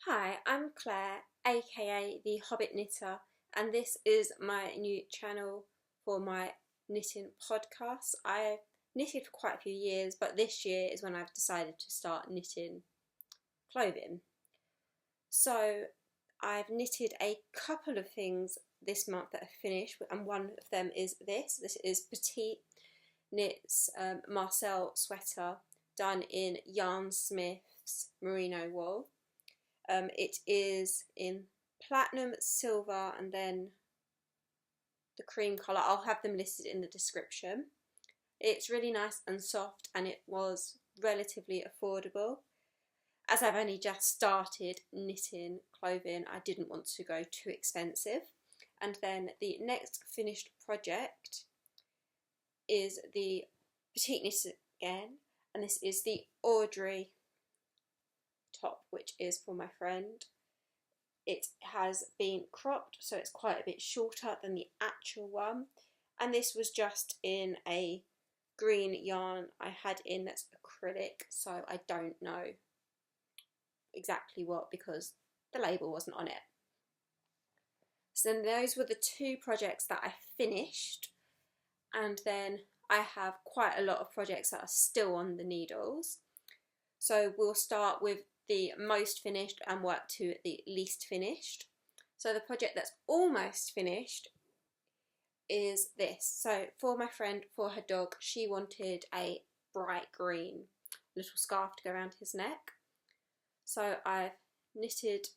Hi, I'm Claire, aka the Hobbit Knitter, and this is my new channel for my knitting podcast. I've knitted for quite a few years, but this year is when I've decided to start knitting clothing. So I've knitted a couple of things this month that are finished, and one of them is this. This is Petite knits Marseille Sweater done in Yarnsmith's Merino wool. It is in platinum, silver, and then the cream colour. I'll have them listed in the description. It's really nice and soft, and it was relatively affordable. As I've only just started knitting clothing, I didn't want to go too expensive. And then the next finished project is the Petite knit again, and this is the Audrey top, which is for my friend. It has been cropped, so it's quite a bit shorter than the actual one, and this was just in a green yarn I had in that's acrylic, so I don't know exactly what because the label wasn't on it. So then those were the two projects that I finished, and then I have quite a lot of projects that are still on the needles. So we'll start with the most finished and work to the least finished. So the project that's almost finished is this. So for my friend, for her dog, she wanted a bright green little scarf to go around his neck. So I've knitted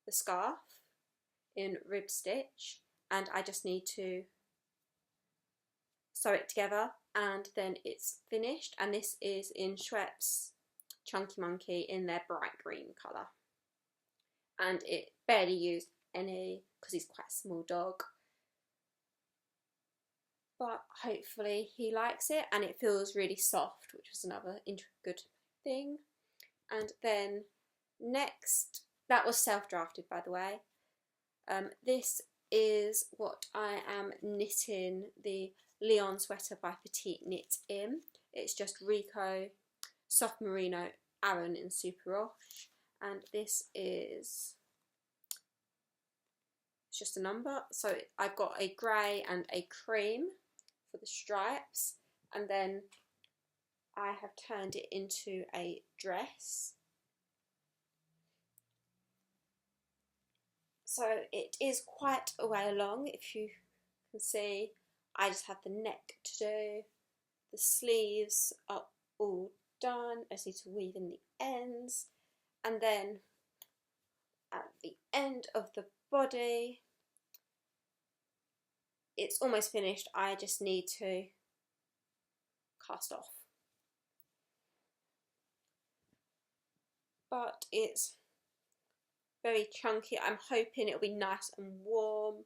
the scarf in rib stitch, and I just need to sew it together, and then it's finished. And this is in Schweppes Chunky Monkey in their bright green colour, and it barely used any because he's quite a small dog, but hopefully he likes it, and it feels really soft, which was another good thing. And then next, that was self-drafted, by the way. This is what I am knitting the Lyon sweater by Petite knit in. It's just Rico soft merino Aran in super wash, and this is just a number. So I've got a grey and a cream for the stripes, and then I have turned it into a dress. So it is quite a way along, if you can see. I just have the neck to do. The sleeves are all done. I just need to weave in the ends, and then at the end of the body it's almost finished. I just need to cast off, but it's very chunky. I'm hoping it'll be nice and warm.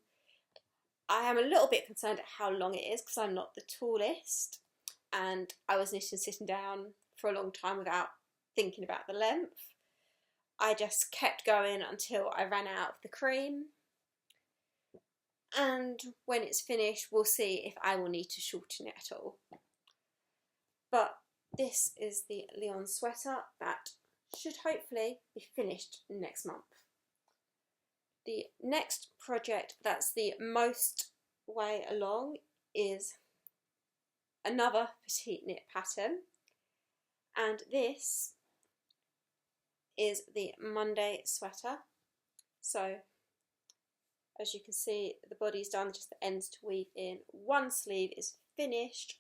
I am a little bit concerned at how long it is because I'm not the tallest, and I was knitting sitting down for a long time without thinking about the length. I just kept going until I ran out of the cream, and when it's finished we'll see if I will need to shorten it at all. But this is the Lyon sweater that should hopefully be finished next month. The next project that's the most way along is another Petite knit pattern, and this is the Monday sweater. So as you can see, the body's done, just the ends to weave in. One sleeve is finished.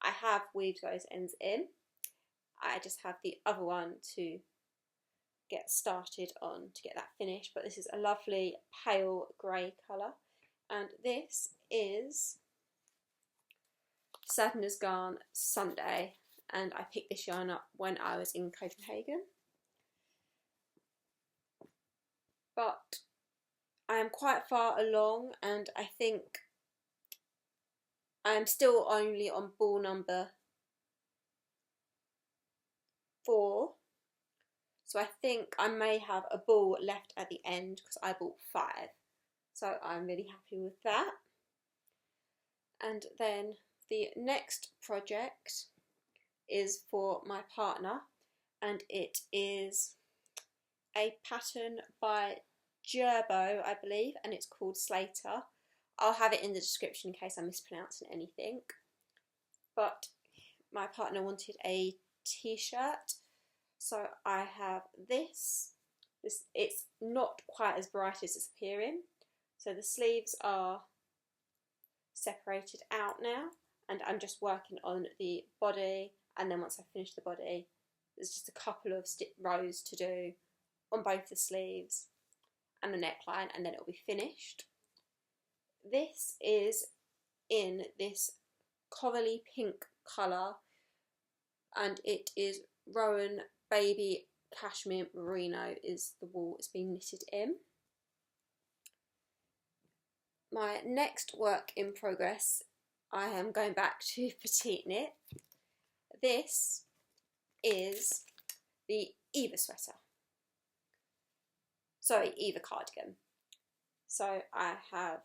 I have weaved those ends in. I just have the other one to get started on to get that finished, but this is a lovely pale grey colour, and this is Sandnes Garn Sunday, and I picked this yarn up when I was in Copenhagen. But I am quite far along, and I think I am still only on ball number 4, so I think I may have a ball left at the end because I bought 5, so I'm really happy with that. And then the next project is for my partner, and it is a pattern by Jarbo, I believe, and it's called Slatter. I'll have it in the description in case I'm mispronouncing anything. But my partner wanted a t-shirt, so I have this. It's not quite as bright as it's appearing. So the sleeves are separated out now, and I'm just working on the body, and then once I finish the body, there's just a couple of rows to do on both the sleeves and the neckline, and then it'll be finished. This is in this corally pink colour, and it is Rowan Baby Cashmere Merino is the wool it's been knitted in. My next work in progress, I am going back to Petite knit. This is the Eva sweater. Sorry, Eva cardigan. So I have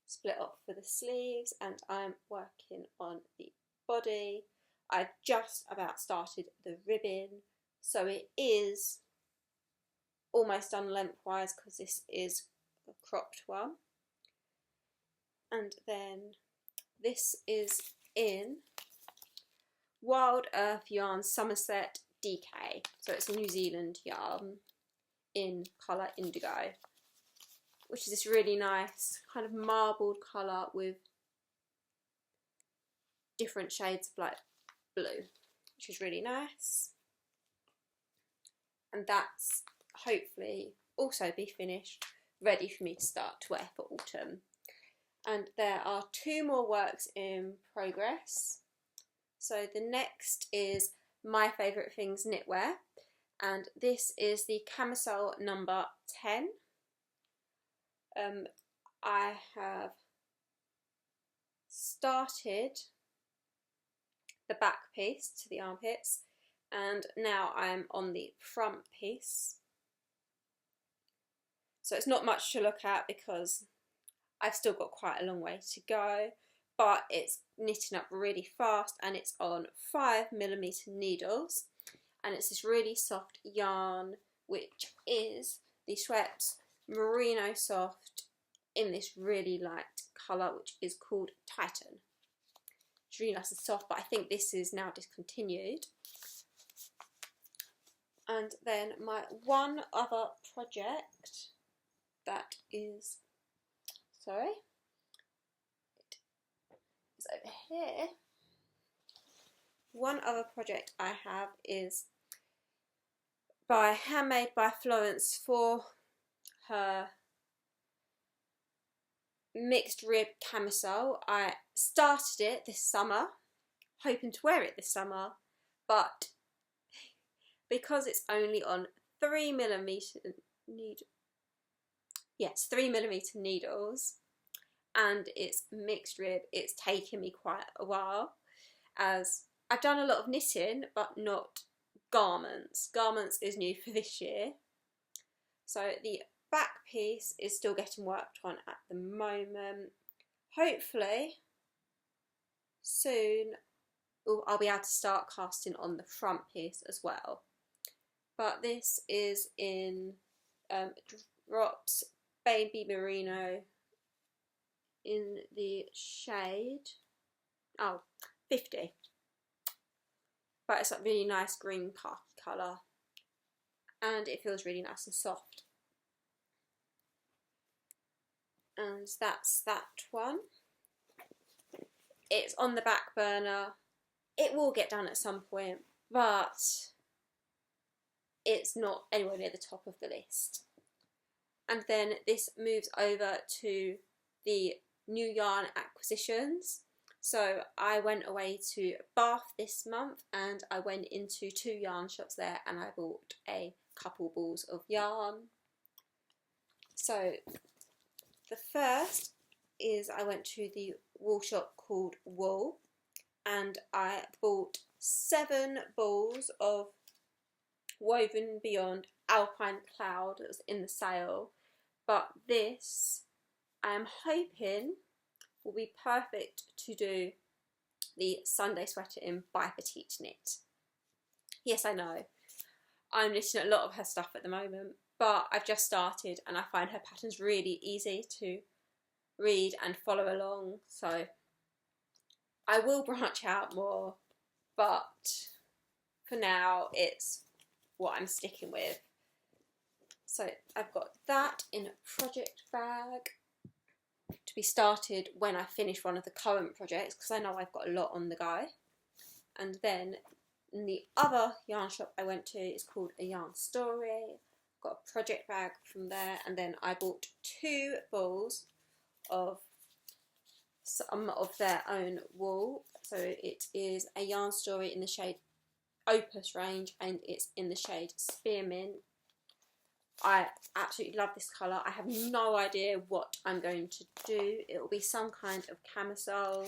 split up for the sleeves and I'm working on the body. I just about started the ribbing, so it is almost done lengthwise because this is a cropped one. And then this is in Wild Earth Yarn Somerset DK, so it's a New Zealand yarn in colour Indigo, which is this really nice kind of marbled colour with different shades of like blue, which is really nice. And that's hopefully also be finished, ready for me to start to wear for autumn. And there are 2 more works in progress. So the next is My Favourite Things Knitwear, and this is the Camisole number 10. I have started the back piece to the armpits, and now I'm on the front piece. So it's not much to look at because I've still got quite a long way to go, but it's knitting up really fast and it's on 5mm needles, and it's this really soft yarn which is the Schweppes Merino Soft in this really light colour which is called Titan. It's really nice and soft, but I think this is now discontinued. And then my one other project that is, sorry, it's over here. One other project I have is by Handmade by Florence for her mixed rib camisole. I started it this summer, hoping to wear it this summer, but because it's only on 3mm needles and it's mixed rib, it's taken me quite a while, as I've done a lot of knitting but not garments. Garments is new for this year. So the back piece is still getting worked on at the moment. Hopefully soon I'll be able to start casting on the front piece as well. But this is in Drops Baby Merino in the shade 50, but it's a really nice green khaki colour and it feels really nice and soft. And that's that one. It's on the back burner. It will get done at some point, but it's not anywhere near the top of the list. And then this moves over to the new yarn acquisitions. So I went away to Bath this month and I went into 2 yarn shops there and I bought a couple balls of yarn. So the first is I went to the wool shop called Wool and I bought 7 balls of Woven Beyond Alpine Cloud that was in the sale, but this I am hoping will be perfect to do the Sunday sweater in by Petite knit. Yes, I know. I'm knitting a lot of her stuff at the moment, but I've just started and I find her patterns really easy to read and follow along, so I will branch out more, but for now it's what I'm sticking with. So I've got that in a project bag to be started when I finish one of the current projects, because I know I've got a lot on the go. And then in the other yarn shop I went to is called A Yarn Story. Got a project bag from there, and then I bought 2 balls of some of their own wool. So it is A Yarn Story in the shade Opus range, and it's in the shade Spearmint. I absolutely love this colour. I have no idea what I'm going to do. It will be some kind of camisole.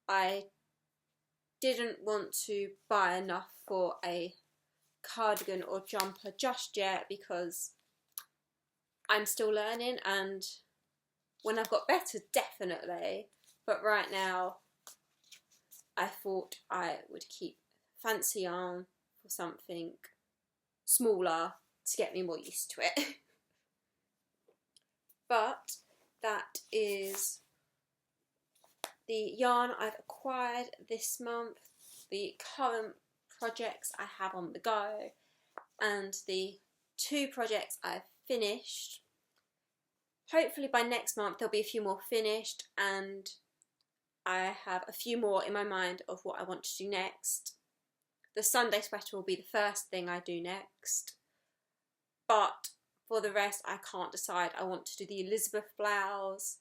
I didn't want to buy enough for a cardigan or jumper just yet because I'm still learning, and when I've got better, definitely. But right now, I thought I would keep fancy yarn for something smaller to get me more used to it. But that is the yarn I've acquired this month, the current projects I have on the go, and the 2 projects I've finished. Hopefully by next month there'll be a few more finished, and I have a few more in my mind of what I want to do next. The Sunday sweater will be the first thing I do next, but for the rest I can't decide. I want to do the Elizabeth blouse,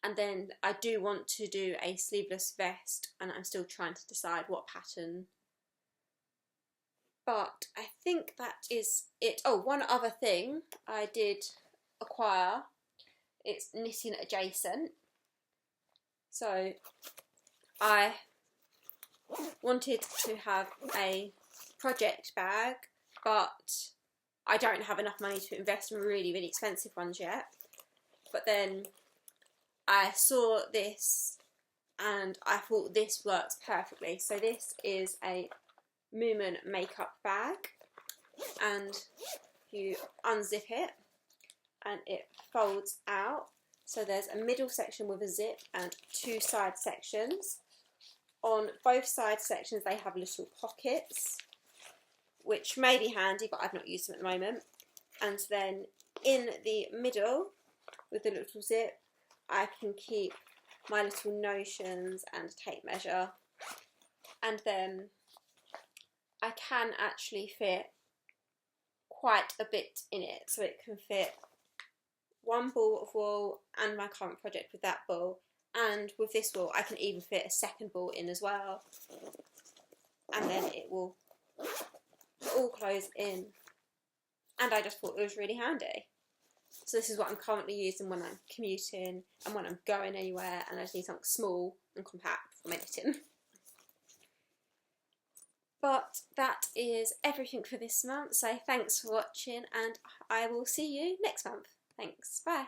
and then I do want to do a sleeveless vest, and I'm still trying to decide what pattern. But I think that is it. Oh, one other thing I did acquire, it's knitting adjacent. So I wanted to have a project bag, but I don't have enough money to invest in really, really expensive ones yet. But then I saw this and I thought this works perfectly. So this is a Moomin makeup bag, and you unzip it and it folds out. So there's a middle section with a zip and 2 side sections. On both side sections they have little pockets, which may be handy, but I've not used them at the moment. And then in the middle with the little zip I can keep my little notions and tape measure, and then I can actually fit quite a bit in it, so it can fit 1 ball of wool and my current project with that ball, and with this wool I can even fit a second ball in as well, and then it will all close in, and I just thought it was really handy. So this is what I'm currently using when I'm commuting and when I'm going anywhere and I just need something small and compact for my knitting. But that is everything for this month, so thanks for watching and I will see you next month. Thanks, bye.